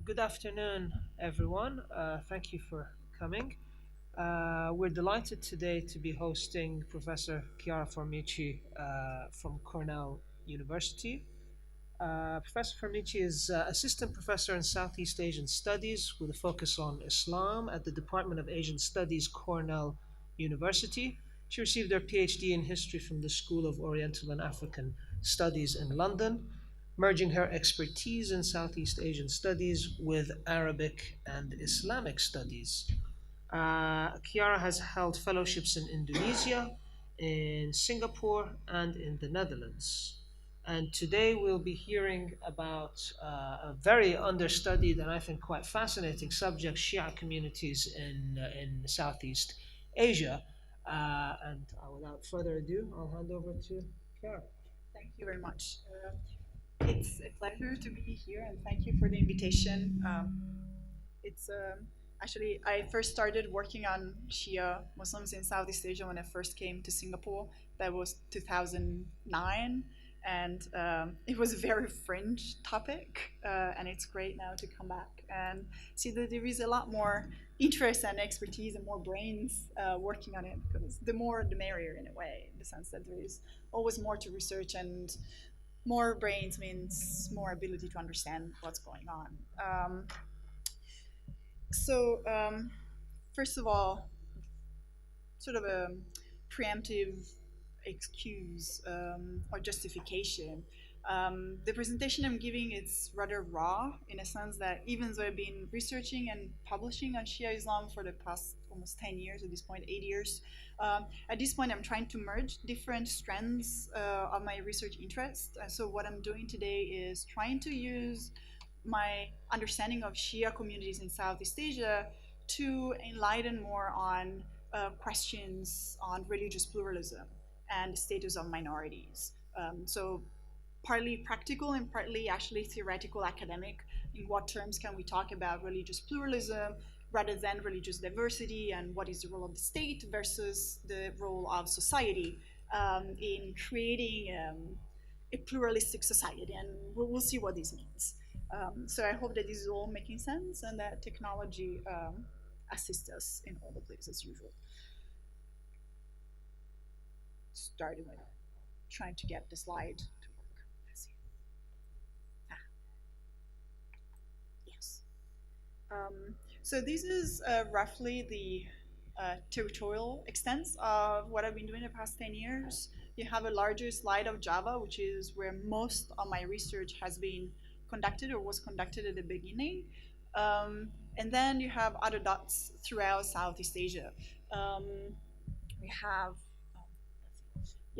Good afternoon, everyone. Thank you for coming. We're delighted today to be hosting Professor Chiara Formichi from Cornell University. Professor Formichi is Assistant Professor in Southeast Asian Studies with a focus on Islam at the Department of Asian Studies, Cornell University. She received her PhD in History from the School of Oriental and African Studies in London, merging her expertise in Southeast Asian studies with Arabic and Islamic studies. Chiara has held fellowships in Indonesia, in Singapore, and in the Netherlands. And today we'll be hearing about a very understudied and I think quite fascinating subject, Shia communities in Southeast Asia. Without further ado, I'll hand over to Chiara. Thank you very much. It's a pleasure to be here, and thank you for the invitation. It's Actually, I first started working on Shia Muslims in Southeast Asia when I first came to Singapore. That was 2009, and it was a very fringe topic, and it's great now to come back and see that there is a lot more interest and expertise and more brains working on it, because the more the merrier in a way, in the sense that there is always more to research, and more brains means more ability to understand what's going on. First of all, sort of a preemptive excuse or justification. The presentation I'm giving is rather raw, in a sense that even though I've been researching and publishing on Shia Islam for the past almost 10 years, at this point 8 years, at this point I'm trying to merge different strands of my research interest. So what I'm doing today is trying to use my understanding of Shia communities in Southeast Asia to enlighten more on questions on religious pluralism and the status of minorities. So partly practical and partly actually theoretical, academic. In what terms can we talk about religious pluralism rather than religious diversity, and what is the role of the state versus the role of society in creating a pluralistic society, and we'll see what this means. So I hope that this is all making sense and that technology assists us in all of this as usual. Starting with trying to get the slide to work. Let's see. Yes. So this is roughly the territorial extent of what I've been doing the past 10 years. You have a larger slide of Java, which is where most of my research has been conducted or was conducted at the beginning. And then you have other dots throughout Southeast Asia. We have,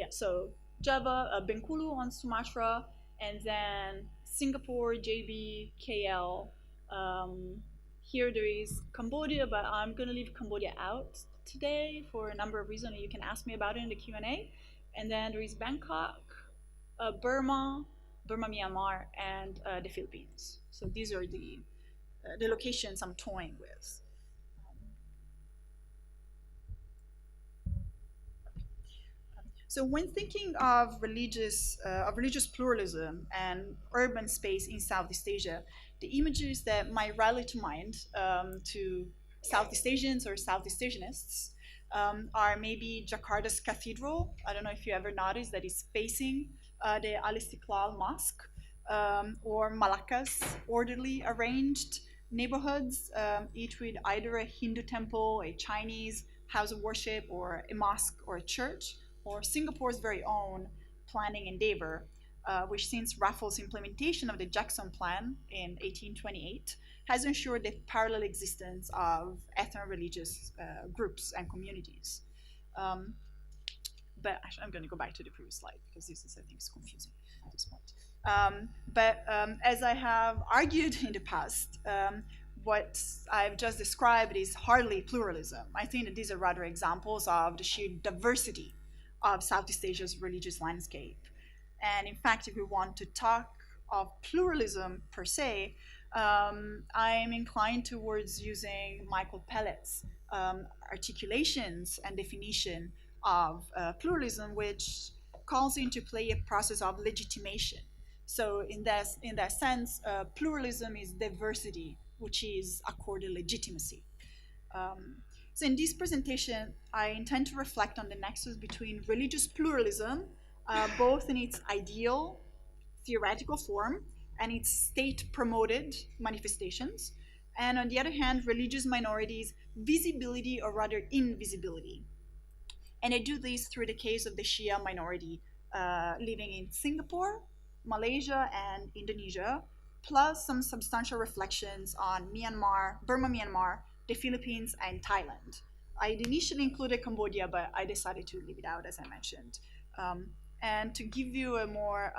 so Java, Bengkulu on Sumatra, and then Singapore, JB, KL. Here there is Cambodia, but I'm going to leave Cambodia out today for a number of reasons. You can ask me about it in the Q&A. And then there is Bangkok, Burma, Myanmar, and the Philippines. So these are the locations I'm toying with. So when thinking of religious pluralism and urban space in Southeast Asia, the images that might rally to mind to Southeast Asians or Southeast Asianists are maybe Jakarta's cathedral. I don't know if you ever noticed that it's facing the Al Istiqlal Mosque, or Malacca's orderly arranged neighborhoods, each with either a Hindu temple, a Chinese house of worship, or a mosque or a church, or Singapore's very own planning endeavor, which since Raffles' implementation of the Jackson Plan in 1828 has ensured the parallel existence of ethno-religious groups and communities. But actually, I'm going to go back to the previous slide because this is, I think, is confusing at this point. As I have argued in the past, what I've just described is hardly pluralism. I think that these are rather examples of the sheer diversity of Southeast Asia's religious landscape. And in fact, if we want to talk of pluralism per se, I'm inclined towards using Michael Pellet's articulations and definition of pluralism, which calls into play a process of legitimation. So in that sense, pluralism is diversity, which is accorded legitimacy. So in this presentation, I intend to reflect on the nexus between religious pluralism, both in its ideal theoretical form and its state-promoted manifestations, and on the other hand, religious minorities' visibility or rather invisibility. And I do this through the case of the Shia minority living in Singapore, Malaysia, and Indonesia, plus some substantial reflections on Myanmar, Burma, Myanmar, the Philippines, and Thailand. I initially included Cambodia, but I decided to leave it out, as I mentioned. And to give you a more,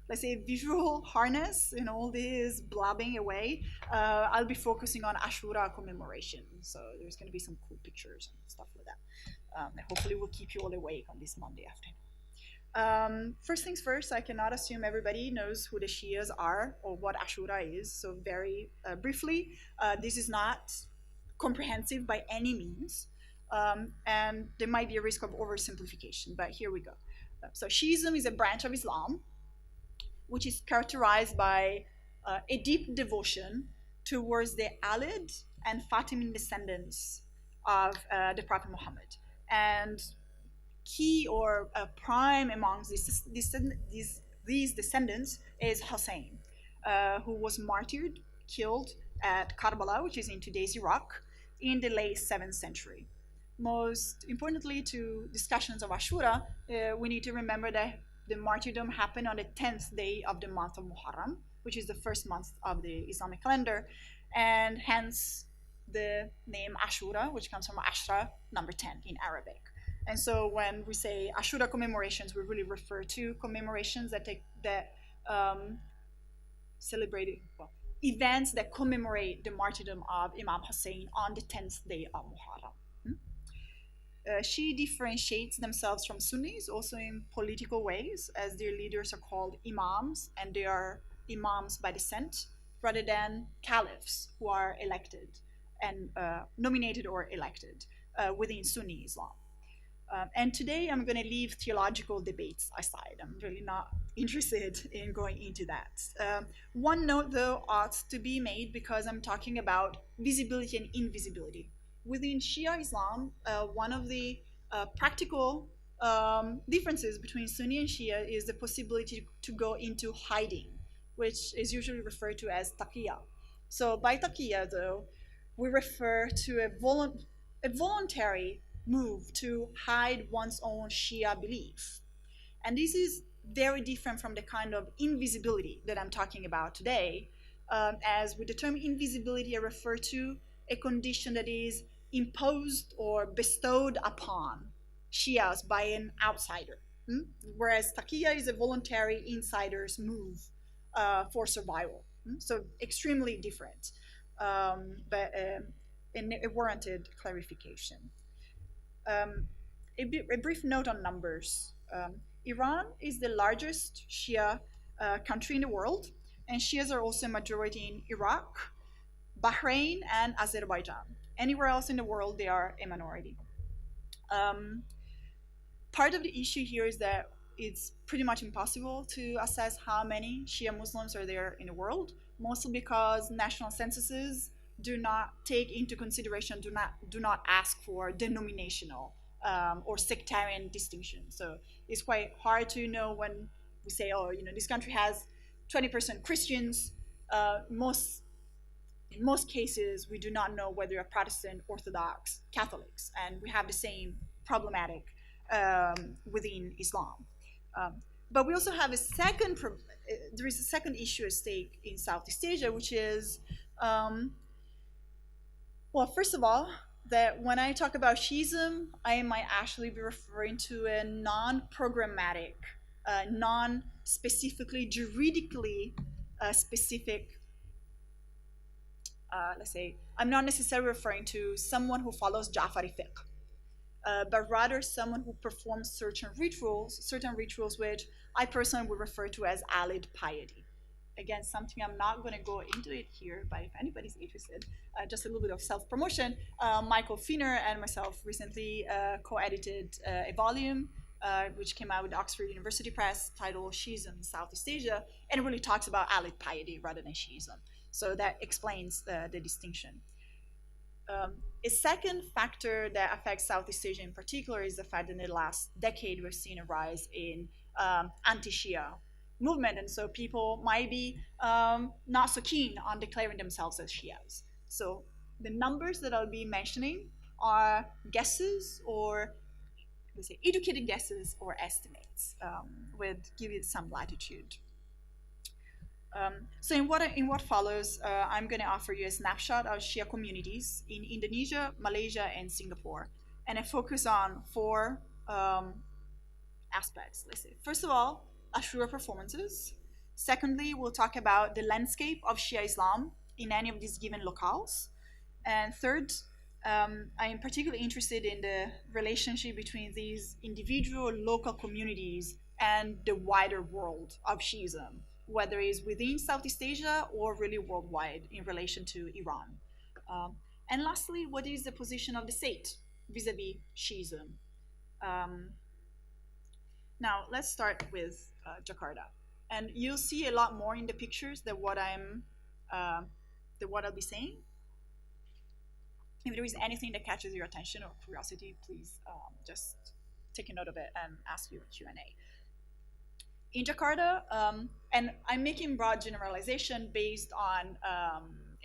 let's say, visual harness in all this blabbing away, I'll be focusing on Ashura commemoration. So there's going to be some cool pictures and stuff like that. And hopefully we'll keep you all awake on this Monday afternoon. First things first, I cannot assume everybody knows who the Shias are or what Ashura is. So very briefly, this is not comprehensive by any means. And there might be a risk of oversimplification, but here we go. So Shi'ism is a branch of Islam, which is characterized by a deep devotion towards the Alid and Fatimid descendants of the Prophet Muhammad. And key or prime amongst these descendants is Husayn, who was martyred, killed at Karbala, which is in today's Iraq, in the late 7th century. Most importantly to discussions of Ashura, we need to remember that the martyrdom happened on the 10th day of the month of Muharram, which is the first month of the Islamic calendar, and hence the name Ashura, which comes from Ashra, number 10 in Arabic. And so when we say Ashura commemorations, we really refer to commemorations that celebrate events that commemorate the martyrdom of Imam Husayn on the 10th day of Muharram. She differentiates themselves from Sunnis also in political ways, as their leaders are called imams, and they are imams by descent, rather than caliphs, who are elected and nominated or elected within Sunni Islam. And today I'm going to leave theological debates aside. I'm really not interested in going into that. One note, though, ought to be made because I'm talking about visibility and invisibility. Within Shia Islam, one of the practical differences between Sunni and Shia is the possibility to go into hiding, which is usually referred to as taqiyya. So by taqiyya, though, we refer to a voluntary move to hide one's own Shia belief. And this is very different from the kind of invisibility that I'm talking about today. As with the term invisibility, I refer to a condition that is imposed or bestowed upon Shias by an outsider. Whereas taqiyya is a voluntary insider's move for survival. So extremely different, but a warranted clarification. A brief note on numbers. Iran is the largest Shia country in the world, and Shias are also a majority in Iraq, Bahrain, and Azerbaijan. Anywhere else in the world, they are a minority. Part of the issue here is that it's pretty much impossible to assess how many Shia Muslims are there in the world, mostly because national censuses do not take into consideration, do not ask for denominational or sectarian distinction. So it's quite hard to know when we say, oh, this country has 20% Christians. In most cases, we do not know whether you're Protestant, Orthodox, Catholics, and we have the same problematic within Islam. But we also have there is a second issue at stake in Southeast Asia, which is, well, first of all, that when I talk about Shi'ism, I might actually be referring to a non-programmatic, non-specifically, juridically specific, let's say, I'm not necessarily referring to someone who follows Ja'fari fiqh, but rather someone who performs certain rituals which I personally would refer to as Alid piety. Again, something I'm not going to go into it here, but if anybody's interested, just a little bit of self-promotion. Michael Finner and myself recently co-edited a volume which came out with Oxford University Press, titled Shi'ism in Southeast Asia, and it really talks about allied piety rather than Shi'ism. So that explains the distinction. A second factor that affects Southeast Asia in particular is the fact that in the last decade we've seen a rise in anti-Shia movement, and so people might be not so keen on declaring themselves as Shias. So the numbers that I'll be mentioning are guesses, or let's say educated guesses or estimates, with give it some latitude. So in what follows, I'm going to offer you a snapshot of Shia communities in Indonesia, Malaysia, and Singapore, and I focus on four aspects. Let's say, first of all, Ashura performances. Secondly, we'll talk about the landscape of Shi'a Islam in any of these given locales. And third, I am particularly interested in the relationship between these individual local communities and the wider world of Shi'ism, whether it's within Southeast Asia or really worldwide in relation to Iran. And lastly, what is the position of the state vis-a-vis Shi'ism? Now, let's start with Jakarta. And you'll see a lot more in the pictures than what I'll be saying. If there is anything that catches your attention or curiosity, please just take a note of it and ask your Q&A. In Jakarta, and I'm making broad generalization based on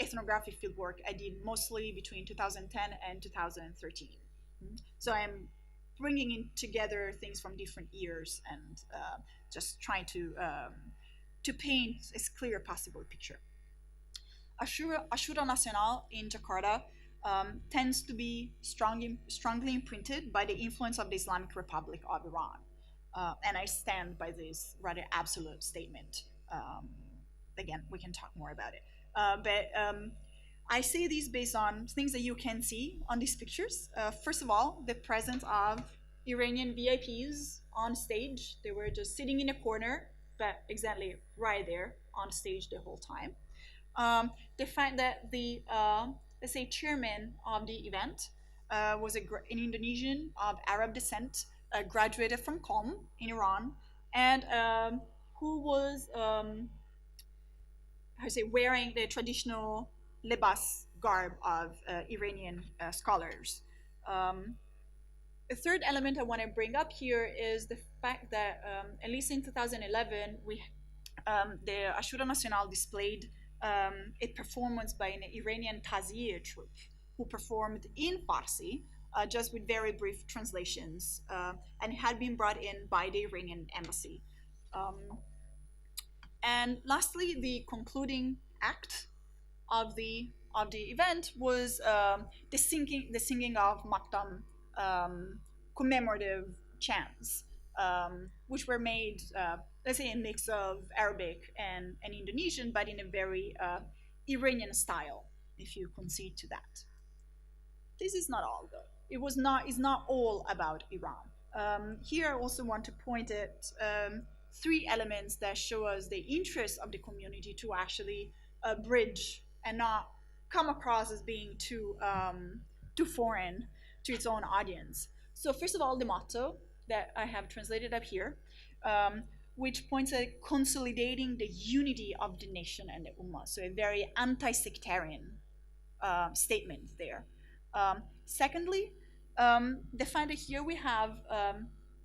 ethnographic fieldwork I did mostly between 2010 and 2013. So I'm bringing in together things from different years and just trying to paint as clear possible picture. Ashura Nasional in Jakarta tends to be strongly imprinted by the influence of the Islamic Republic of Iran. And I stand by this rather absolute statement. Again, we can talk more about it. But I say these based on things that you can see on these pictures. First of all, the presence of Iranian VIPs on stage. They were just sitting in a corner, but exactly right there on stage the whole time. The fact that the, let's say, chairman of the event was an Indonesian of Arab descent, graduated from Qom in Iran, and who was wearing the traditional libas garb of Iranian scholars. The third element I want to bring up here is the fact that at least in 2011, the Ashura Nasional displayed a performance by an Iranian Taziyeh troupe who performed in Farsi, just with very brief translations, and it had been brought in by the Iranian embassy. And lastly, the concluding act of the event was the singing of Maktam commemorative chants, which were made, let's say, a mix of Arabic and Indonesian, but in a very Iranian style, if you concede to that. This is not all, though. It's not all about Iran. Here I also want to point at three elements that show us the interest of the community to actually bridge and not come across as being too foreign to its own audience. So first of all, the motto that I have translated up here, which points at consolidating the unity of the nation and the Ummah. So a very anti-sectarian statement there. Secondly, the fact that here we have,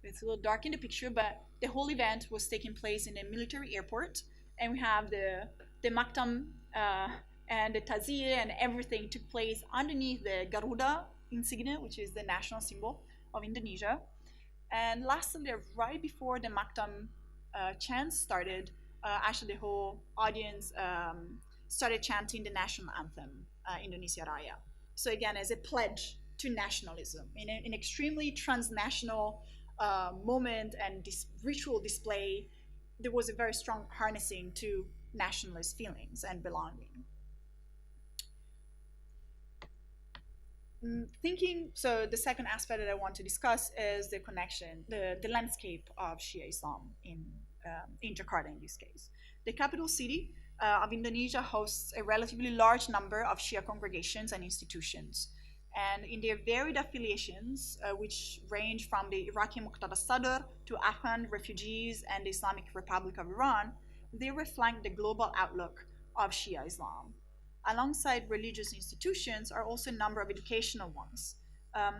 it's a little dark in the picture, but the whole event was taking place in a military airport, and we have the Maktam and the Taziyeh and everything took place underneath the Garuda insignia, which is the national symbol of Indonesia. And lastly, right before the Maktam chants started, actually the whole audience started chanting the national anthem, Indonesia Raya. So again, as a pledge to nationalism in an extremely transnational moment and this ritual display, there was a very strong harnessing to nationalist feelings and belonging. So the second aspect that I want to discuss is the connection, the landscape of Shia Islam in Jakarta in this case. The capital city of Indonesia hosts a relatively large number of Shia congregations and institutions. And in their varied affiliations, which range from the Iraqi Muqtada Sadr to Afghan refugees and the Islamic Republic of Iran, they reflect the global outlook of Shia Islam. Alongside religious institutions are also a number of educational ones,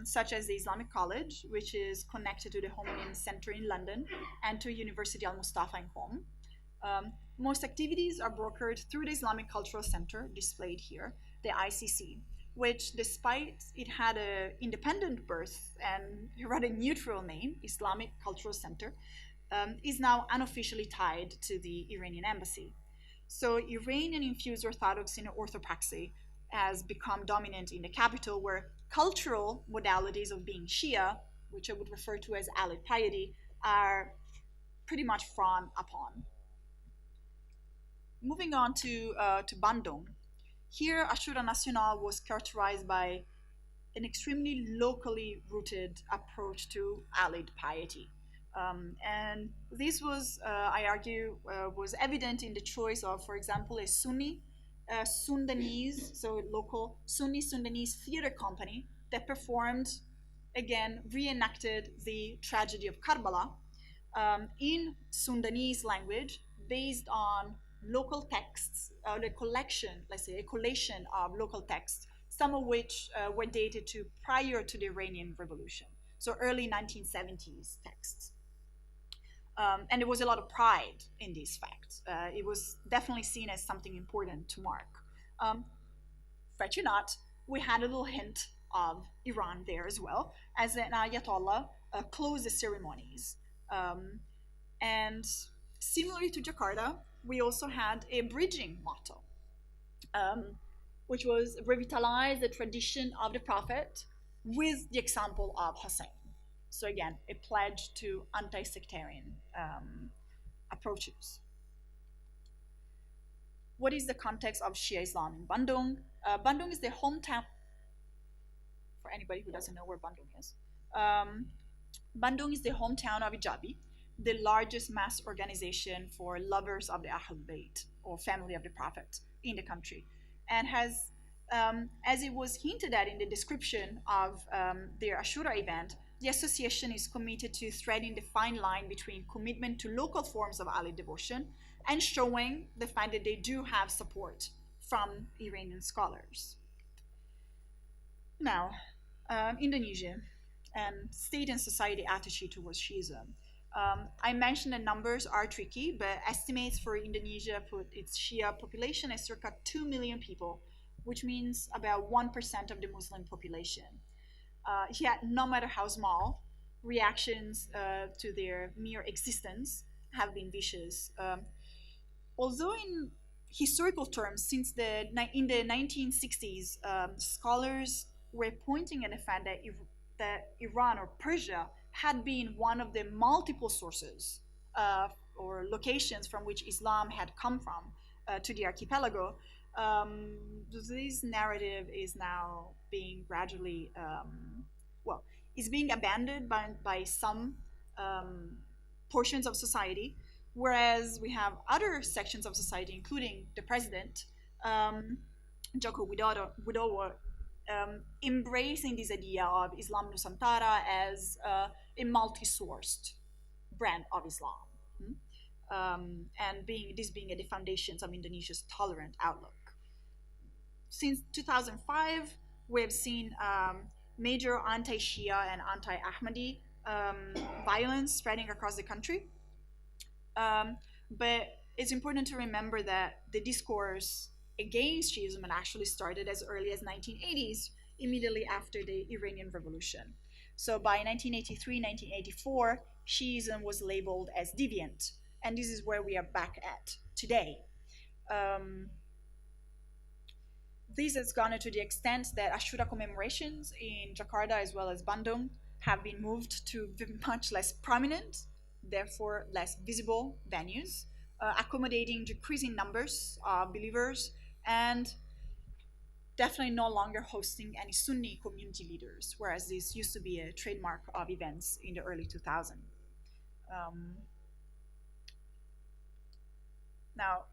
such as the Islamic College, which is connected to the Homonym Center in London and to University Al Mustafa in Qom. Most activities are brokered through the Islamic Cultural Center, displayed here, the ICC, which, despite it had an independent birth and a rather neutral name, Islamic Cultural Center, is now unofficially tied to the Iranian embassy. So Iranian-infused orthodoxy and orthopraxy has become dominant in the capital, where cultural modalities of being Shia, which I would refer to as allied piety, are pretty much frowned upon. Moving on to Bandung. Here, Ashura Nacional was characterized by an extremely locally rooted approach to allied piety. And this was, I argue, was evident in the choice of, for example, a Sunni Sundanese, so local Sunni Sundanese theater company that performed, again, reenacted the tragedy of Karbala in Sundanese language based on local texts, the collection, let's say a collation of local texts, some of which were dated to prior to the Iranian Revolution, so early 1970s texts. And there was a lot of pride in these facts. It was definitely seen as something important to mark. Fret you not, we had a little hint of Iran there as well, as an Ayatollah closed the ceremonies. And similarly to Jakarta, we also had a bridging motto, which was revitalize the tradition of the Prophet with the example of Husayn. So again, a pledge to anti-sectarian approaches. What is the context of Shia Islam in Bandung? Bandung is the hometown, for anybody who doesn't know where Bandung is. Bandung is the hometown of Ijabi, the largest mass organization for lovers of the Ahlul Bayt, or family of the Prophet, in the country, and has, as it was hinted at in the description of their Ashura event, the association is committed to threading the fine line between commitment to local forms of Ali devotion and showing the fact that they do have support from Iranian scholars. Now, Indonesia and state and society attitude towards Shiism. I mentioned the numbers are tricky, but estimates for Indonesia put its Shia population as circa 2 million people, which means about 1% of the Muslim population. Yet, no matter how small, reactions to their mere existence have been vicious. Although in historical terms, since in the 1960s, scholars were pointing at the fact that Iran or Persia had been one of the multiple sources or locations from which Islam had come from to the archipelago, this narrative is now being gradually, is being abandoned by some portions of society, whereas we have other sections of society, including the president, Joko Widodo, embracing this idea of Islam Nusantara as a multi-sourced brand of Islam, and this being at the foundations of Indonesia's tolerant outlook. Since 2005, we have seen major anti-Shia and anti-Ahmadi violence spreading across the country. But it's important to remember that the discourse against Shiism actually started as early as 1980s, immediately after the Iranian Revolution. So by 1983, 1984, Shiism was labeled as deviant, and this is where we are back at today. This has gone to the extent that Ashura commemorations in Jakarta as well as Bandung have been moved to much less prominent, therefore less visible venues, accommodating decreasing numbers of believers, and definitely no longer hosting any Sunni community leaders, whereas this used to be a trademark of events in the early 2000s. Now,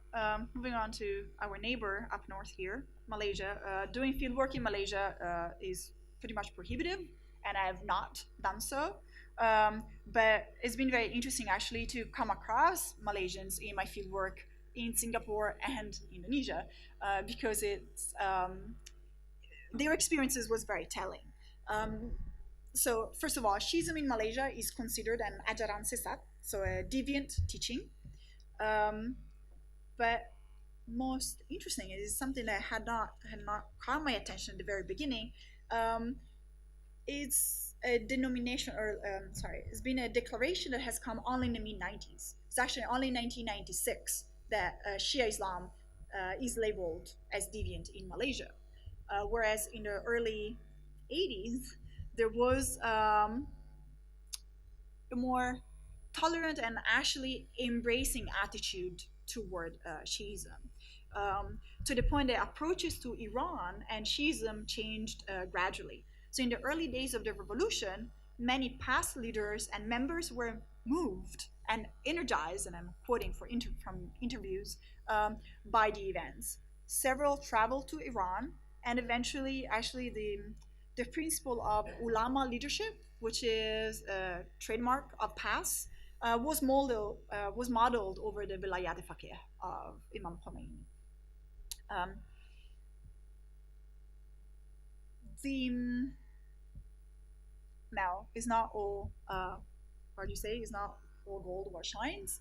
moving on to our neighbor up north here, Malaysia. Doing fieldwork in Malaysia is pretty much prohibitive, and I have not done so. But it's been very interesting actually to come across Malaysians in my fieldwork in Singapore and Indonesia, because their experiences was very telling. So first of all, Shi'ism in Malaysia is considered an ajaran sesat, so a deviant teaching. But most interesting is something that had not caught my attention at the very beginning. It's a denomination, or it's been a declaration that has come only in the mid-90s. It's actually only in 1996 that Shi'a Islam is labeled as deviant in Malaysia, whereas in the early 80s there was a more tolerant and actually embracing attitude toward Shi'ism, to the point that approaches to Iran and Shi'ism changed gradually. So in the early days of the revolution, many past leaders and members were moved and energized, and I'm quoting from interviews, by the events. Several traveled to Iran, and eventually, actually, the principle of ulama leadership, which is a trademark of PAS, was modeled over the Vilayat al-Faqih of Imam Khomeini. Now, it's not all, it's not all gold what shines.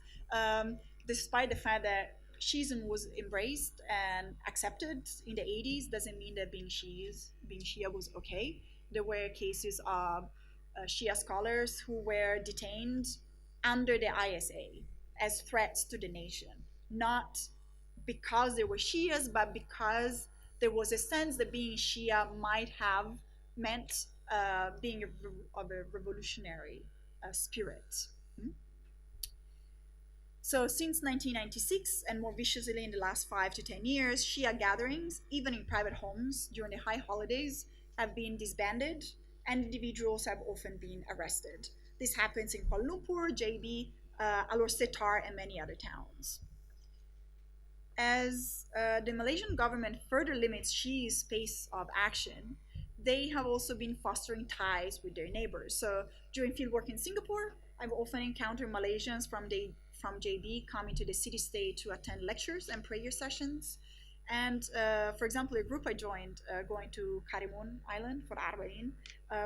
Despite the fact that Shi'ism was embraced and accepted in the 80s, doesn't mean that being Shia was okay. There were cases of Shia scholars who were detained under the ISA as threats to the nation, not because they were Shias, but because there was a sense that being Shia might have meant being of a revolutionary spirit. So since 1996, and more viciously in the last 5 to 10 years, Shia gatherings, even in private homes during the high holidays, have been disbanded, and individuals have often been arrested. This happens in Kuala Lumpur, JB, Alor Setar, and many other towns. As the Malaysian government further limits Shia's space of action, they have also been fostering ties with their neighbors. So during fieldwork in Singapore, I've often encountered Malaysians from JB coming to the city-state to attend lectures and prayer sessions. And for example, a group I joined going to Karimun Island for Arba'in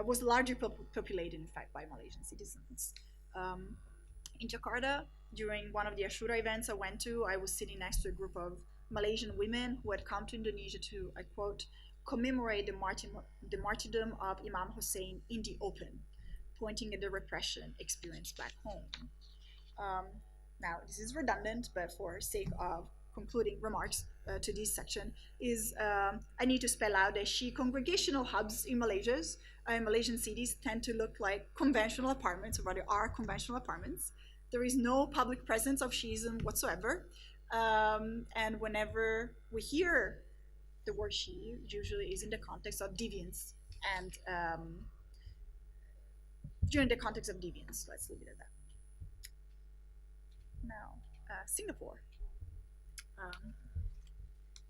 was largely populated, in fact, by Malaysian citizens. In Jakarta, during one of the Ashura events I went to, I was sitting next to a group of Malaysian women who had come to Indonesia to, I quote, commemorate the martyrdom of Imam Husayn in the open, pointing at the repression experienced back home. Now, this is redundant, but for sake of concluding remarks to this section, I need to spell out that Shi'a congregational hubs in Malaysian cities tend to look like conventional apartments, or rather are conventional apartments. There is no public presence of Shi'ism whatsoever. And whenever we hear the word Shi'a, usually is in the context of deviance, and during the context of deviance. Let's leave it at that. Now, Singapore.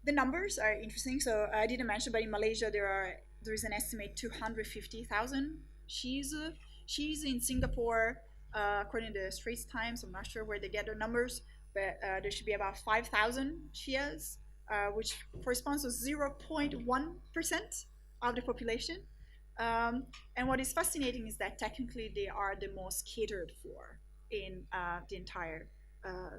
The numbers are interesting. So I didn't mention, but in Malaysia there is an estimate 250,000 Shi'is in Singapore, according to the Straits Times. I'm not sure where they get their numbers, but there should be about 5,000 Shias, which corresponds to 0.1% of the population. And what is fascinating is that technically they are the most catered for in the entire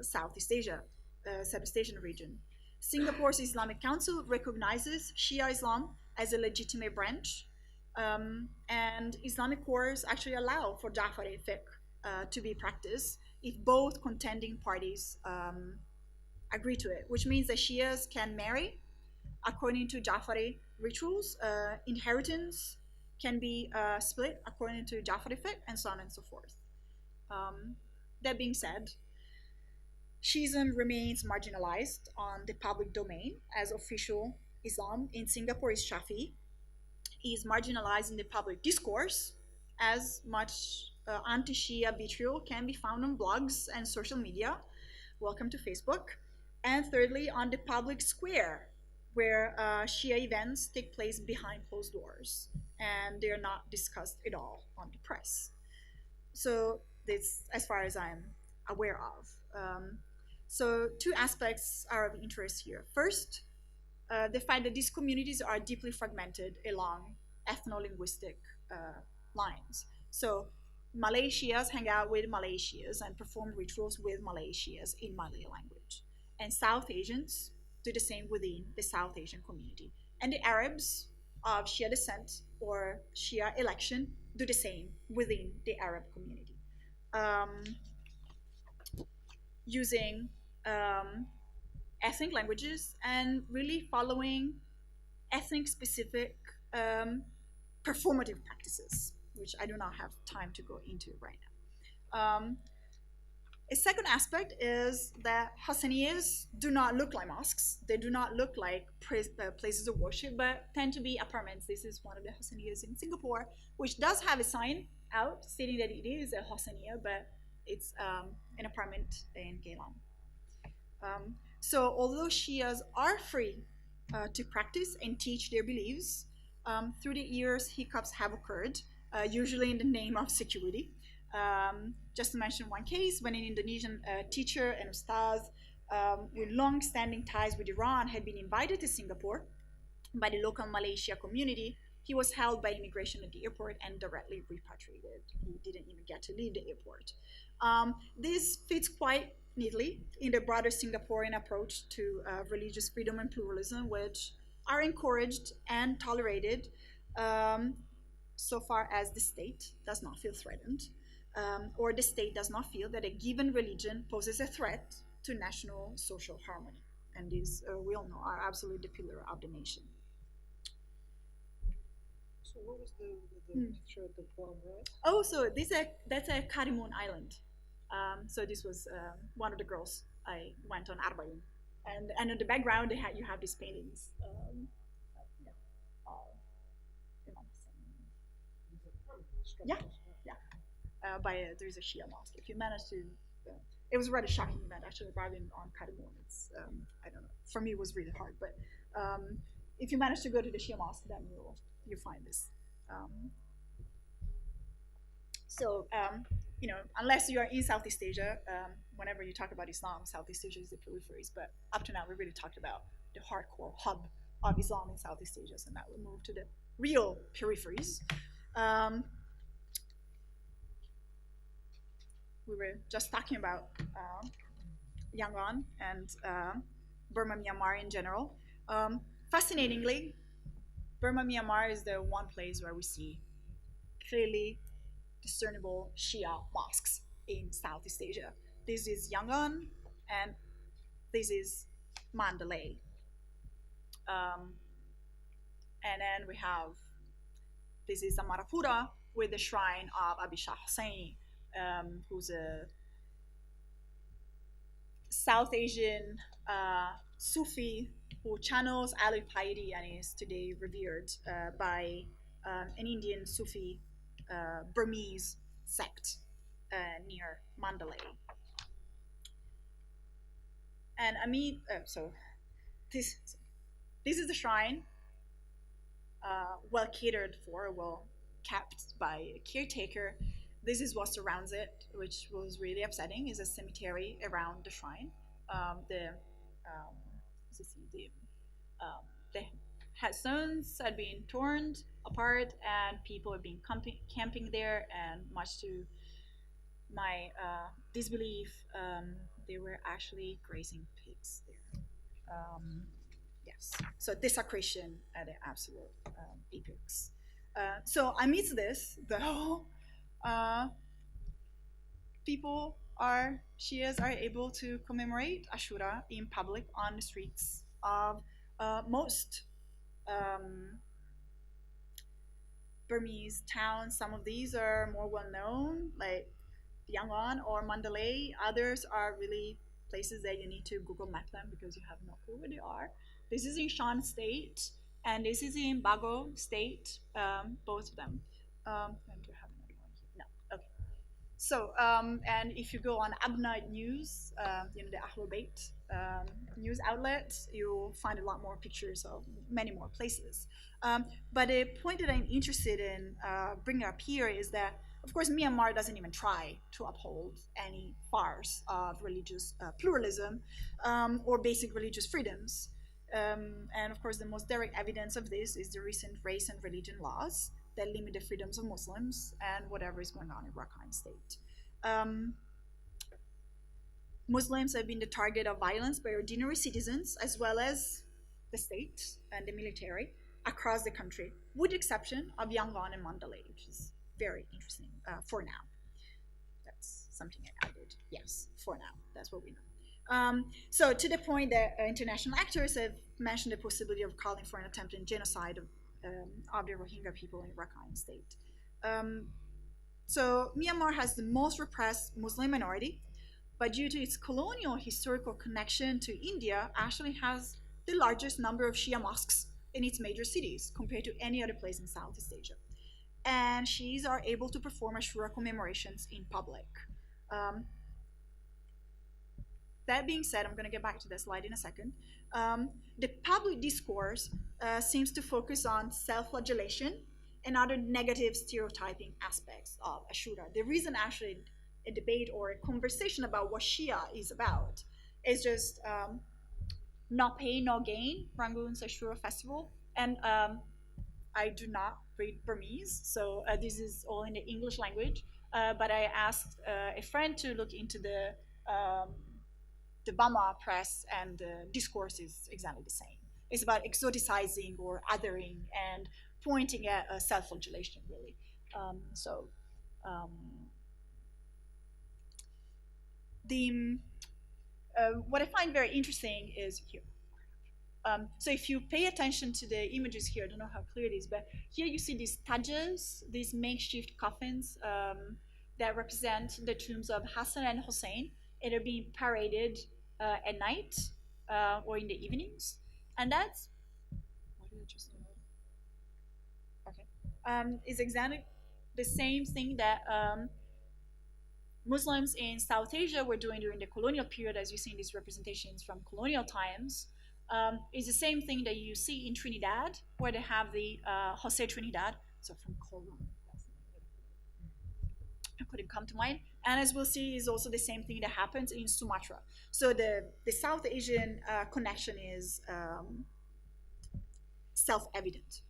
Southeast Asian region. Singapore's Islamic Council recognizes Shi'a Islam as a legitimate branch, and Islamic courts actually allow for Jafari fiqh to be practiced if both contending parties agree to it, which means that Shias can marry according to Jafari rituals, inheritance can be split according to Jafari fiqh, and so on and so forth. That being said, Shi'ism remains marginalized on the public domain, as official Islam in Singapore is Shafi'i. Is marginalized in the public discourse, as much anti-Shia vitriol can be found on blogs and social media. Welcome to Facebook. And thirdly, on the public square, where Shia events take place behind closed doors and they're not discussed at all on the press. So this, as far as I'm aware of. So two aspects are of interest here. First, the fact that these communities are deeply fragmented along ethno-linguistic lines. So Malay Shias hang out with Malay Shias and perform rituals with Malay Shias in Malay language. And South Asians do the same within the South Asian community. And the Arabs of Shia descent or Shia election do the same within the Arab community. Using ethnic languages and really following ethnic specific performative practices, which I do not have time to go into right now. A second aspect is that Hassaniyas do not look like mosques. They do not look like places of worship, but tend to be apartments. This is one of the Hassaniyas in Singapore, which does have a sign out stating that it is a Hassaniya, but it's an apartment in Geylang. So although Shias are free to practice and teach their beliefs, through the years hiccups have occurred, usually in the name of security. Just to mention one case, when an Indonesian teacher and ustaz with long-standing ties with Iran had been invited to Singapore by the local Malaysia community, he was held by immigration at the airport and directly repatriated. He didn't even get to leave the airport. This fits quite neatly in the broader Singaporean approach to religious freedom and pluralism, which are encouraged and tolerated so far as the state does not feel threatened, or the state does not feel that a given religion poses a threat to national social harmony. And these, we all know, are absolutely the pillar of the nation. So what was the picture at the bottom right? Oh, so that's a Karimun Island. So this was one of the girls I went on Arba'in. And in the background, you have these paintings. Yeah. There's a Shia mosque. If you manage to, it was a rather shocking event actually arriving on Karimun. It's, I don't know, for me it was really hard, but if you manage to go to the Shia mosque, then you'll find this. You know, unless you are in Southeast Asia, whenever you talk about Islam, Southeast Asia is the peripheries, but up to now we really talked about the hardcore hub of Islam in Southeast Asia, so now we'll move to the real peripheries. We were just talking about Yangon and Burma, Myanmar in general. Fascinatingly, Burma, Myanmar is the one place where we see clearly discernible Shia mosques in Southeast Asia. This is Yangon, and this is Mandalay. And then we have, this is Amarapura with the shrine of Abisha Hussain, who's a South Asian Sufi who channels Ali piety and is today revered by an Indian Sufi Burmese sect near Mandalay. And so this is the shrine, well catered for, well kept by a caretaker. This is what surrounds it, which was really upsetting, is a cemetery around the shrine. The headstones had been torn apart and people had been camping there, and much to my disbelief, they were actually grazing pigs there. Yes, so desecration at the absolute apex. So amidst this, though, Shias are able to commemorate Ashura in public on the streets of most Burmese towns. Some of these are more well known, like Yangon or Mandalay. Others are really places that you need to Google map them because you have no clue where they are. This is in Shan State, and this is in Bago State, both of them. And do I have another one here? No, okay. So, and if you go on Abna News, you know, the Ahlul Bayt news outlets, you'll find a lot more pictures of many more places. But a point that I'm interested in bringing up here is that, of course, Myanmar doesn't even try to uphold any farce of religious pluralism or basic religious freedoms. And of course, the most direct evidence of this is the recent race and religion laws that limit the freedoms of Muslims and whatever is going on in Rakhine State. Muslims have been the target of violence by ordinary citizens as well as the state and the military across the country, with the exception of Yangon and Mandalay, which is very interesting for now. That's something I added. Yes, for now. That's what we know. So to the point that international actors have mentioned the possibility of calling for an attempted genocide of the Rohingya people in Rakhine State. So Myanmar has the most repressed Muslim minority, but due to its colonial historical connection to India, actually has the largest number of Shia mosques in its major cities compared to any other place in Southeast Asia. And Shias are able to perform Ashura commemorations in public. That being said, I'm going to get back to that slide in a second. The public discourse seems to focus on self-flagellation and other negative stereotyping aspects of Ashura. The reason actually a debate or a conversation about what Shia is about is just no pain, no gain, Rangoon's Ashura festival. And I do not read Burmese, so this is all in the English language. But I asked a friend to look into the Burma press, and the discourse is exactly the same. It's about exoticizing or othering and pointing at self-flagellation, really. What I find very interesting is here. So if you pay attention to the images here, I don't know how clear it is, but here you see these tajas, these makeshift coffins that represent the tombs of Hassan and Hussein, and are being paraded at night or in the evenings. And that's, what did I just do? Okay. Is exactly the same thing that Muslims in South Asia were doing during the colonial period, as you see in these representations from colonial times. Is the same thing that you see in Trinidad, where they have the Jose Trinidad, so from Colon. I couldn't come to mind. And as we'll see, is also the same thing that happens in Sumatra. So the South Asian connection is self-evident.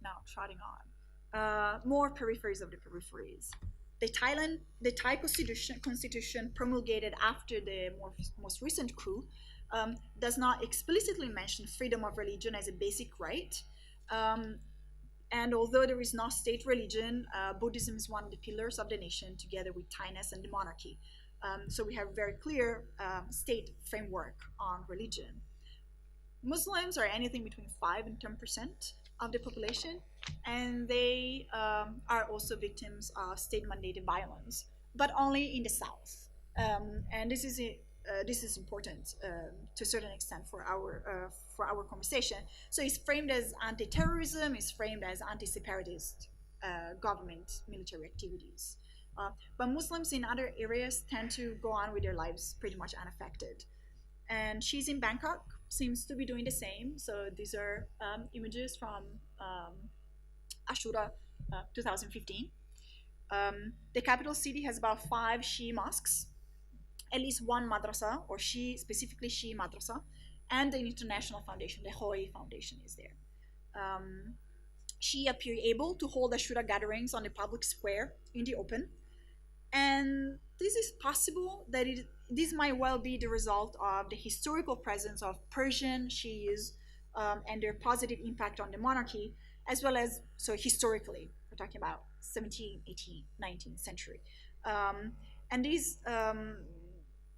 Now, trotting on. More peripheries of the peripheries. The Thai constitution promulgated after the most recent coup does not explicitly mention freedom of religion as a basic right. And although there is no state religion, Buddhism is one of the pillars of the nation, together with Thailand and the monarchy. So we have a very clear state framework on religion. Muslims are anything between 5 and 10% of the population, and they are also victims of state-mandated violence, but only in the south. And this is important to a certain extent for our conversation. So it's framed as anti-terrorism, it's framed as anti-separatist government military activities. But Muslims in other areas tend to go on with their lives pretty much unaffected. And she's in Bangkok, seems to be doing the same. So these are images from Ashura 2015. The capital city has about 5 Shi'a mosques, at least one madrasa, or specifically Shi'a madrasa, and an international foundation, the Hoi Foundation is there. Shia appear able to hold Ashura gatherings on the public square in the open. And this is possible that this might well be the result of the historical presence of Persian Shias and their positive impact on the monarchy, as well as, so historically, we're talking about 17th, 18th, 19th century. And these,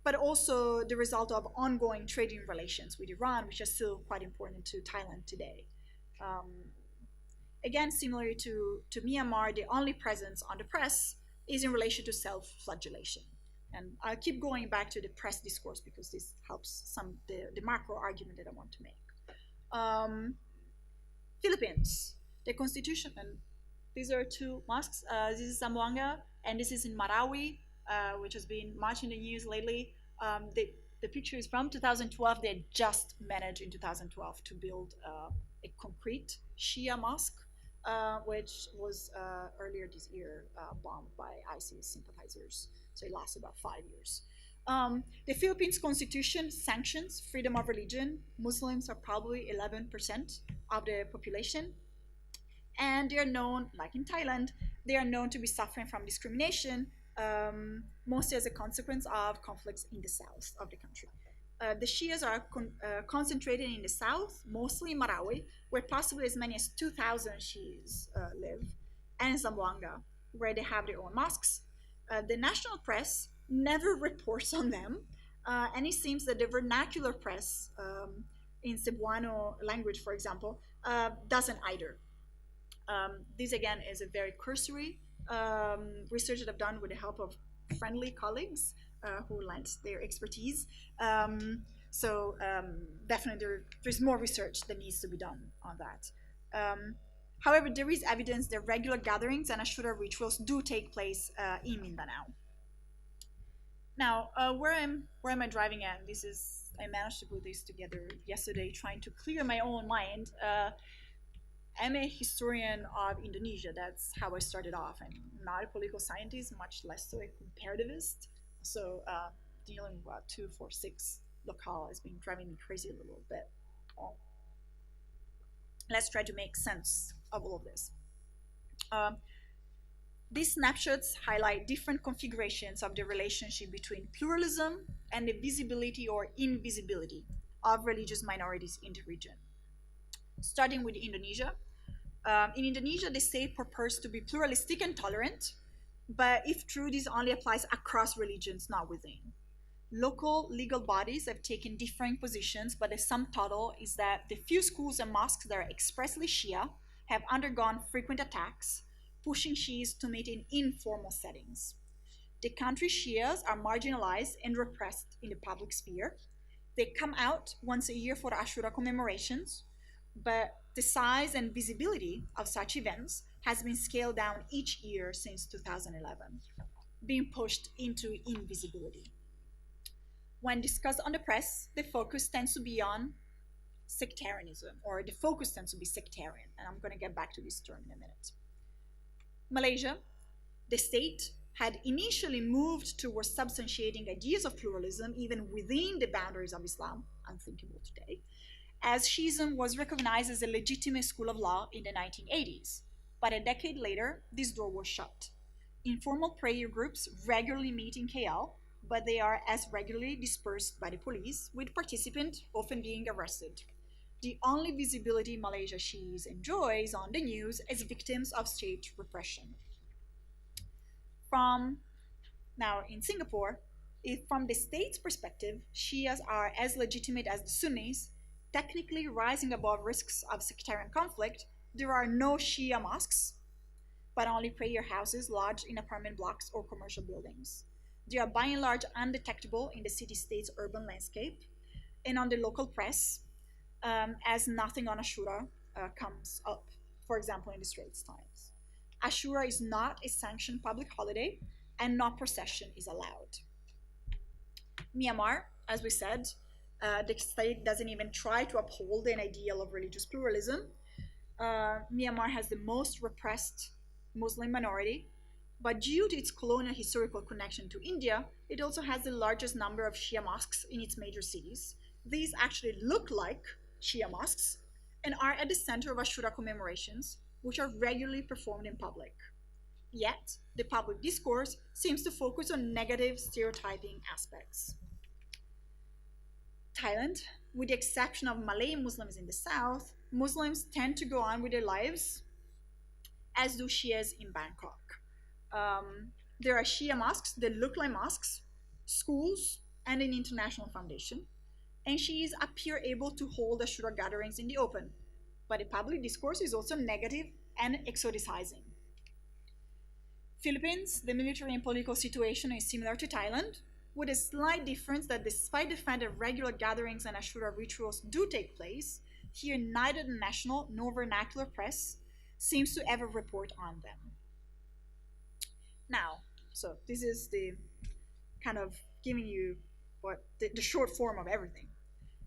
but also the result of ongoing trading relations with Iran, which are still quite important to Thailand today. Again, similar to Myanmar, the only presence on the press is in relation to self-flagellation. And I'll keep going back to the press discourse because this helps the macro argument that I want to make. Philippines, the constitution, and these are 2 mosques. This is Zamboanga, and this is in Marawi, which has been much in the news lately. The picture is from 2012. They just managed in 2012 to build a concrete Shia mosque, which was earlier this year bombed by ISIS sympathizers. So it lasted about 5 years. The Philippines constitution sanctions freedom of religion. Muslims are probably 11% of the population. And they are known, like in Thailand, they are known to be suffering from discrimination, mostly as a consequence of conflicts in the south of the country. The Shias are concentrated in the south, mostly in Marawi, where possibly as many as 2,000 Shias live, and Zamboanga, where they have their own mosques. The national press never reports on them, and it seems that the vernacular press in Cebuano language, for example, doesn't either. This again is a very cursory research that I've done with the help of friendly colleagues who lent their expertise. Definitely there's more research that needs to be done on that. However, there is evidence that regular gatherings and Ashura rituals do take place in Mindanao. Now, where am I driving at? I managed to put this together yesterday, trying to clear my own mind. I'm a historian of Indonesia. That's how I started off. I'm not a political scientist, much less so a comparativist. So dealing with 246 locale has been driving me crazy a little bit. Well, let's try to make sense of all of this. These snapshots highlight different configurations of the relationship between pluralism and the visibility or invisibility of religious minorities in the region. Starting with Indonesia. In Indonesia, the state purports to be pluralistic and tolerant, but if true, this only applies across religions, not within. Local legal bodies have taken differing positions, but the sum total is that the few schools and mosques that are expressly Shia have undergone frequent attacks, pushing Shias to meet in informal settings. The country's Shias are marginalized and repressed in the public sphere. They come out once a year for Ashura commemorations, but the size and visibility of such events has been scaled down each year since 2011, being pushed into invisibility. When discussed on the press, the focus tends to be on sectarianism, or the focus tends to be sectarian, and I'm going to get back to this term in a minute. Malaysia, the state had initially moved towards substantiating ideas of pluralism even within the boundaries of Islam, unthinkable today, as Shiism was recognized as a legitimate school of law in the 1980s. But a decade later, this door was shut. Informal prayer groups regularly meet in KL, but they are as regularly dispersed by the police, with participants often being arrested. The only visibility Malaysia Shias enjoys on the news is victims of state repression. Now in Singapore, if from the state's perspective, Shias are as legitimate as the Sunnis, technically rising above risks of sectarian conflict, there are no Shia mosques, but only prayer houses lodged in apartment blocks or commercial buildings. They are by and large undetectable in the city-state's urban landscape and on the local press, as nothing on Ashura comes up, for example, in the Straits Times. Ashura is not a sanctioned public holiday, and no procession is allowed. Myanmar, as we said, the state doesn't even try to uphold an ideal of religious pluralism. Myanmar has the most repressed Muslim minority, but due to its colonial historical connection to India, it also has the largest number of Shia mosques in its major cities. These actually look like Shia mosques and are at the center of Ashura commemorations, which are regularly performed in public. Yet, the public discourse seems to focus on negative stereotyping aspects. Thailand, with the exception of Malay Muslims in the south, Muslims tend to go on with their lives, as do Shias in Bangkok. There are Shia mosques that look like mosques, schools, and an international foundation, and Shias appear able to hold Ashura gatherings in the open, but the public discourse is also negative and exoticizing. Philippines, the military and political situation is similar to Thailand, with a slight difference that despite the fact that regular gatherings and Ashura rituals do take place, here neither the national nor vernacular press seems to ever report on them. Now, so this is the kind of giving you but the short form of everything.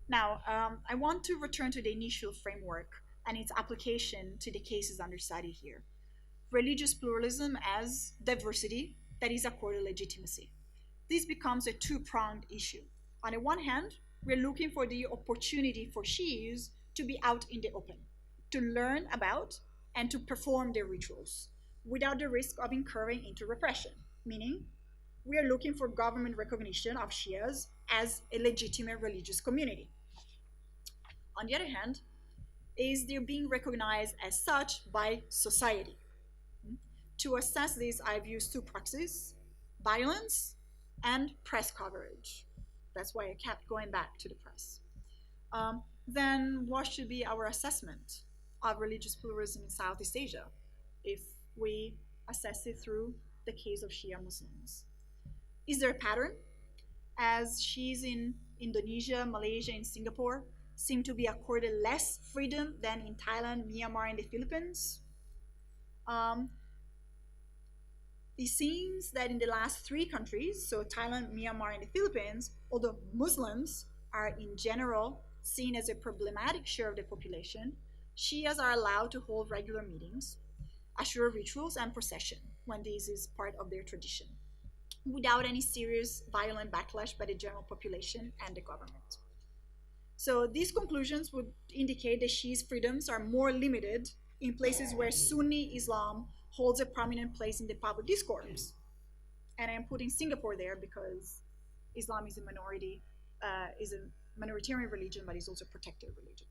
Now, I want to return to the initial framework and its application to the cases under study here. Religious pluralism as diversity that is accorded legitimacy. This becomes a two-pronged issue. On the one hand, we're looking for the opportunity for Shi'is to be out in the open, to learn about and to perform their rituals without the risk of incurring into repression, meaning we are looking for government recognition of Shias as a legitimate religious community. On the other hand, is they're being recognized as such by society. To assess this, I've used two proxies, violence and press coverage. That's why I kept going back to the press. Then what should be our assessment of religious pluralism in Southeast Asia if we assess it through the case of Shi'a Muslims? Is there a pattern? As Shi'is in Indonesia, Malaysia, and Singapore seem to be accorded less freedom than in Thailand, Myanmar, and the Philippines. It seems that in the last three countries, so Thailand, Myanmar, and the Philippines, although Muslims are in general seen as a problematic share of the population, Shias are allowed to hold regular meetings, Ashura rituals, and procession when this is part of their tradition, without any serious violent backlash by the general population and the government. So these conclusions would indicate that Shi's freedoms are more limited in places where Sunni Islam holds a prominent place in the public discourse. And I'm putting Singapore there because Islam is a minoritarian religion, but is also a protected religion.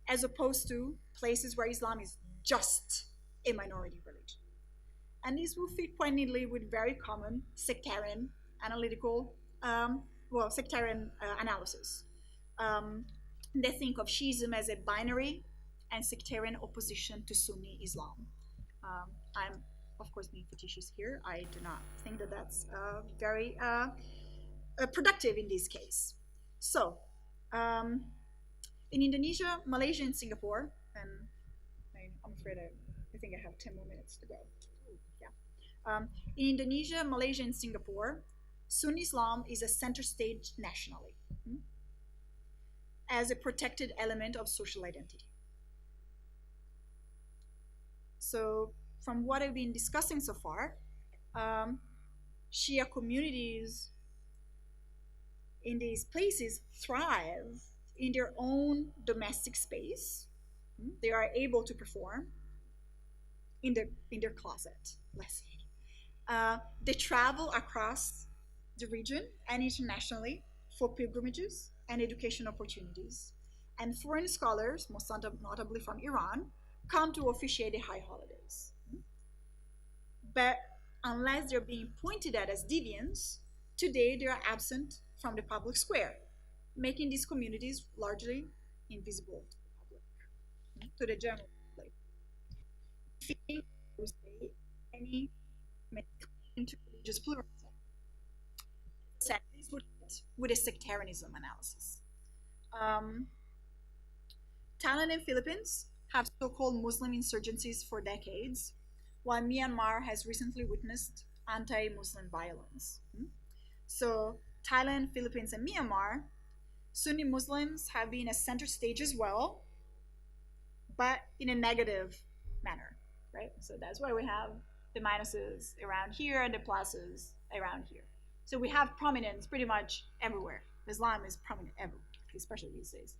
As opposed to places where Islam is just a minority religion. And this will fit quite neatly with very common sectarian analytical, sectarian analysis. They think of Shiism as a binary and sectarian opposition to Sunni Islam. I'm, of course, being facetious here. I do not think that that's very productive in this case. So, in Indonesia, Malaysia, and Singapore, and I'm afraid I think I have 10 more minutes to go. Yeah. In Indonesia, Malaysia, and Singapore, Sunni Islam is a center stage nationally as a protected element of social identity. So from what I've been discussing so far, Shia communities in these places thrive in their own domestic space. They are able to perform in their closet, let's say. They travel across the region and internationally for pilgrimages and education opportunities. And foreign scholars, most notably from Iran, come to officiate the high holidays. But unless they're being pointed at as deviants, today they are absent from the public square, making these communities largely invisible to the public, to the general public. Any claim to religious pluralism. This would fit with a sectarianism analysis. Thailand and Philippines have so-called Muslim insurgencies for decades, while Myanmar has recently witnessed anti-Muslim violence. So Thailand, Philippines, and Myanmar, Sunni Muslims have been a center stage as well, but in a negative manner, right? So that's why we have the minuses around here and the pluses around here. So we have prominence pretty much everywhere. Islam is prominent everywhere, especially these days.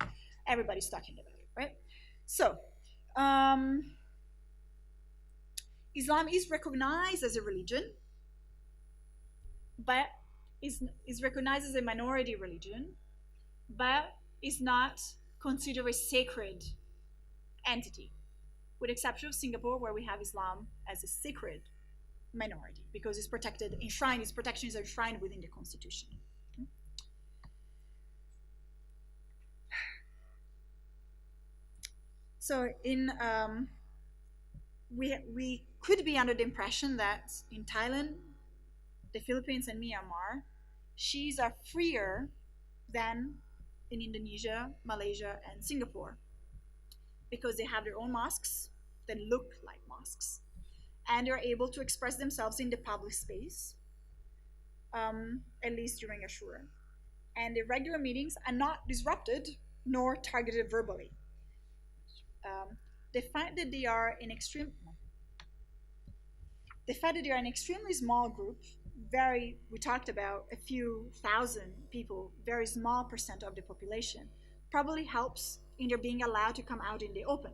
Everybody's talking about it, right? So, Islam is recognized as a religion, but is recognized as a minority religion, but is not considered a sacred entity, with the exception of Singapore, where we have Islam as a sacred minority because it's protected, enshrined, its protections are enshrined within the constitution. So we could be under the impression that in Thailand, the Philippines, and Myanmar, Shi'is are freer than in Indonesia, Malaysia, and Singapore because they have their own mosques that look like mosques, and they're able to express themselves in the public space at least during Ashura. And the regular meetings are not disrupted nor targeted verbally. The fact that they are an extremely small group, we talked about a few thousand people, very small percent of the population, probably helps in their being allowed to come out in the open.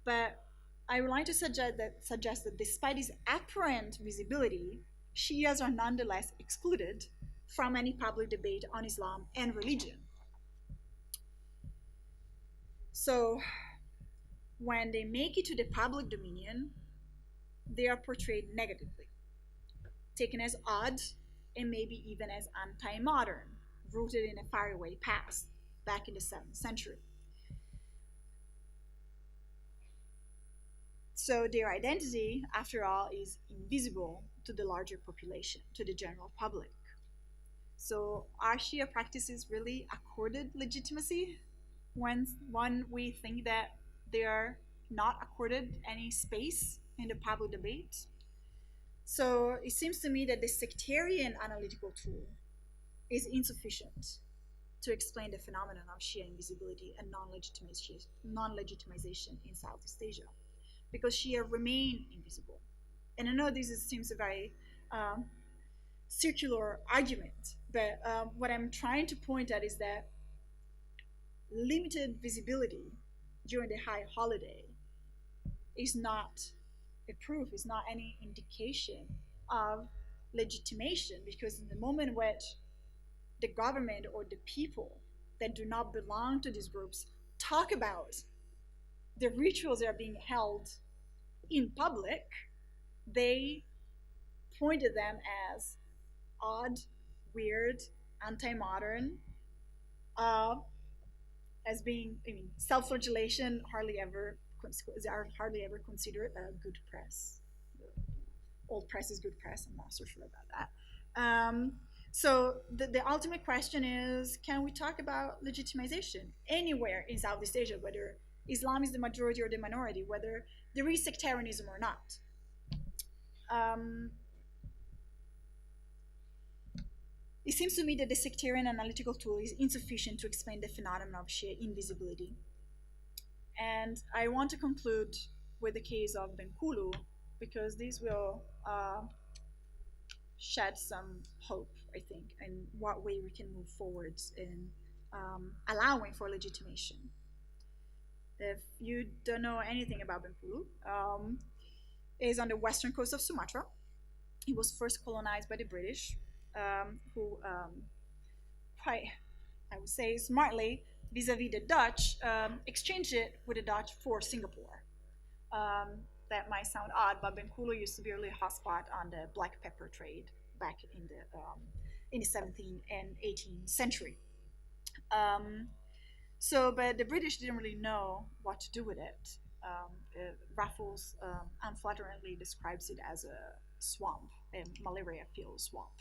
But I would like to suggest that despite this apparent visibility, Shias are nonetheless excluded from any public debate on Islam and religion. So when they make it to the public dominion, they are portrayed negatively, taken as odd and maybe even as anti-modern, rooted in a faraway past back in the 7th century. So their identity, after all, is invisible to the larger population, to the general public. So are Shia practices really accorded legitimacy when we think that they are not accorded any space in the public debate? So it seems to me that the sectarian analytical tool is insufficient to explain the phenomenon of Shia invisibility and non-legitimization in Southeast Asia, because Shia remain invisible. And I know seems a very circular argument, but what I'm trying to point at is that limited visibility during the high holiday is not a proof, is not any indication of legitimation, because in the moment which the government or the people that do not belong to these groups talk about the rituals that are being held in public, they point at them as odd, weird, anti-modern, as being, self-flagellation are hardly ever considered a good press. Old press is good press. I'm not so sure about that. So the ultimate question is, can we talk about legitimization anywhere in Southeast Asia, whether Islam is the majority or the minority, whether there is sectarianism or not? It seems to me that the sectarian analytical tool is insufficient to explain the phenomenon of Shia invisibility. And I want to conclude with the case of Bengkulu, because this will shed some hope, I think, in what way we can move forward in allowing for legitimation. If you don't know anything about Bengkulu, it is on the western coast of Sumatra. It was first colonized by the British, who, quite, I would say smartly, vis-a-vis the Dutch, exchanged it with the Dutch for Singapore. That might sound odd, but Bengkulu used to be a really hotspot on the black pepper trade back in the 17th and 18th century. But the British didn't really know what to do with it. Raffles unflatteringly describes it as a swamp, a malaria-filled swamp.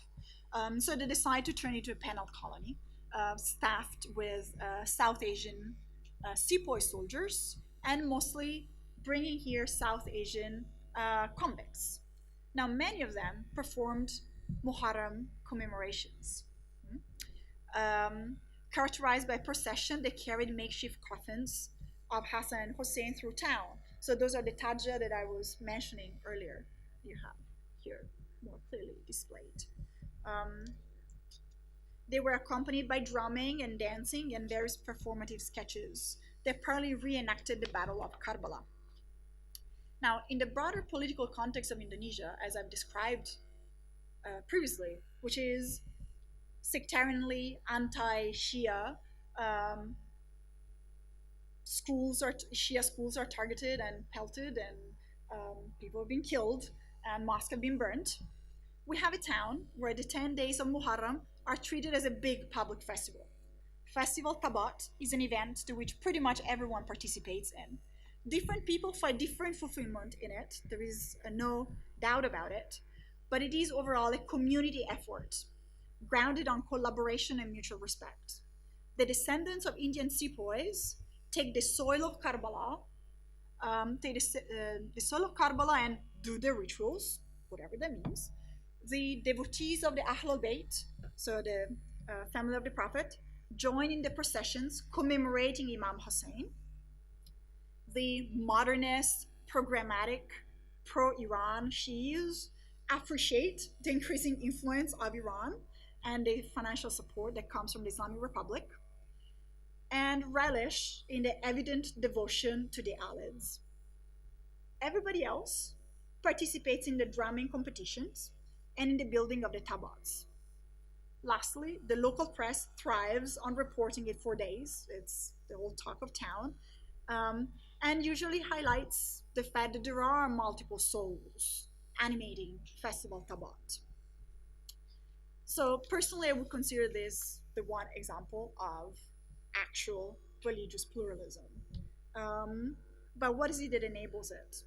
So they decide to turn it into a penal colony, staffed with South Asian sepoy soldiers, and mostly bringing here South Asian convicts. Now, many of them performed Muharram commemorations. Characterized by procession, they carried makeshift coffins of Hassan and Hussein through town. So those are the tajja that I was mentioning earlier. You have here more clearly displayed. They were accompanied by drumming and dancing and various performative sketches that partly reenacted the Battle of Karbala. Now, in the broader political context of Indonesia, as I've described previously, which is sectarianly anti-Shia, Shia schools are targeted and pelted, and people have been killed, and mosques have been burnt. We have a town where the 10 days of Muharram are treated as a big public festival. Festival Tabat is an event to which pretty much everyone participates in. Different people find different fulfillment in it, there is no doubt about it, but it is overall a community effort, grounded on collaboration and mutual respect. The descendants of Indian sepoys take the soil of Karbala, and do the rituals, whatever that means, the devotees of the Ahlul Bayt, so the family of the Prophet, join in the processions commemorating Imam Husayn. The modernist, programmatic, pro-Iran Shi'is appreciate the increasing influence of Iran and the financial support that comes from the Islamic Republic, and relish in the evident devotion to the Alids. Everybody else participates in the drumming competitions and in the building of the tabats. Lastly, the local press thrives on reporting it for days. It's the whole talk of town, and usually highlights the fact that there are multiple souls animating Festival Tabat. So personally, I would consider this the one example of actual religious pluralism. But what is it that enables it?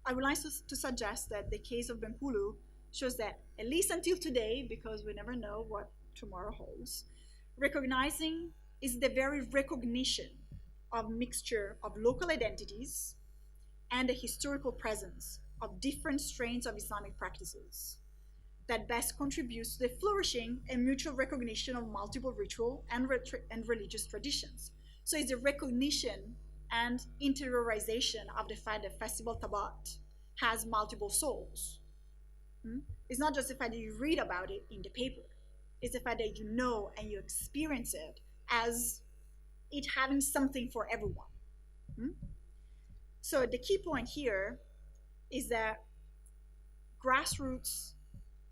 I would like to suggest that the case of Bengkulu shows that, at least until today, because we never know what tomorrow holds, recognizing is the very recognition of mixture of local identities and the historical presence of different strains of Islamic practices that best contributes to the flourishing and mutual recognition of multiple ritual and religious traditions. So it's the recognition and interiorization of the fact that Festival Tabat has multiple souls. It's not just the fact that you read about it in the paper. It's the fact that you know and you experience it as it having something for everyone. So the key point here is that grassroots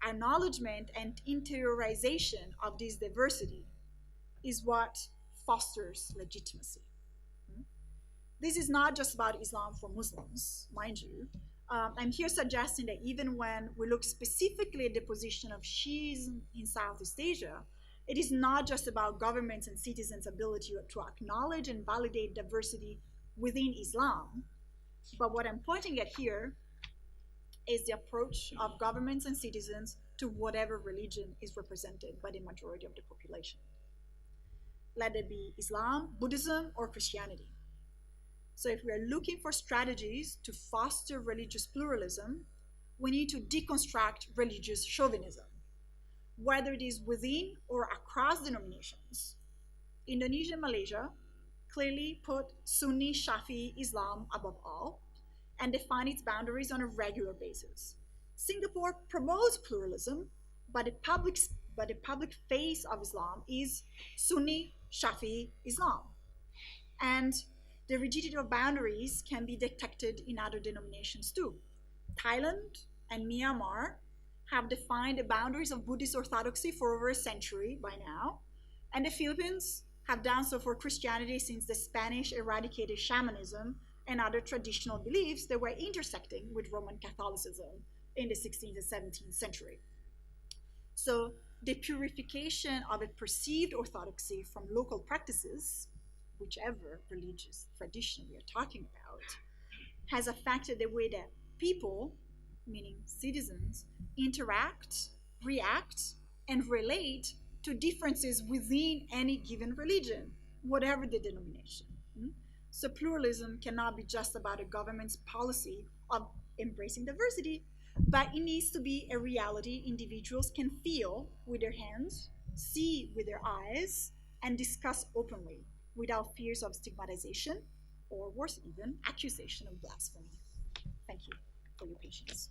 acknowledgement and interiorization of this diversity is what fosters legitimacy. This is not just about Islam for Muslims, mind you. I'm here suggesting that even when we look specifically at the position of Shi'is in Southeast Asia, it is not just about governments and citizens' ability to acknowledge and validate diversity within Islam, but what I'm pointing at here is the approach of governments and citizens to whatever religion is represented by the majority of the population. Let it be Islam, Buddhism, or Christianity. So if we are looking for strategies to foster religious pluralism, we need to deconstruct religious chauvinism, whether it is within or across denominations. Indonesia and Malaysia clearly put Sunni Shafi'i Islam above all and define its boundaries on a regular basis. Singapore promotes pluralism, but the public face of Islam is Sunni Shafi'i Islam. And the rigidity of boundaries can be detected in other denominations too. Thailand and Myanmar have defined the boundaries of Buddhist orthodoxy for over a century by now, and the Philippines have done so for Christianity since the Spanish eradicated shamanism and other traditional beliefs that were intersecting with Roman Catholicism in the 16th and 17th century. So the purification of a perceived orthodoxy from local practices, whichever religious tradition we are talking about, has affected the way that people, meaning citizens, interact, react, and relate to differences within any given religion, whatever the denomination. So pluralism cannot be just about a government's policy of embracing diversity, but it needs to be a reality individuals can feel with their hands, see with their eyes, and discuss openly without fears of stigmatization or, worse even, accusation of blasphemy. Thank you for your patience.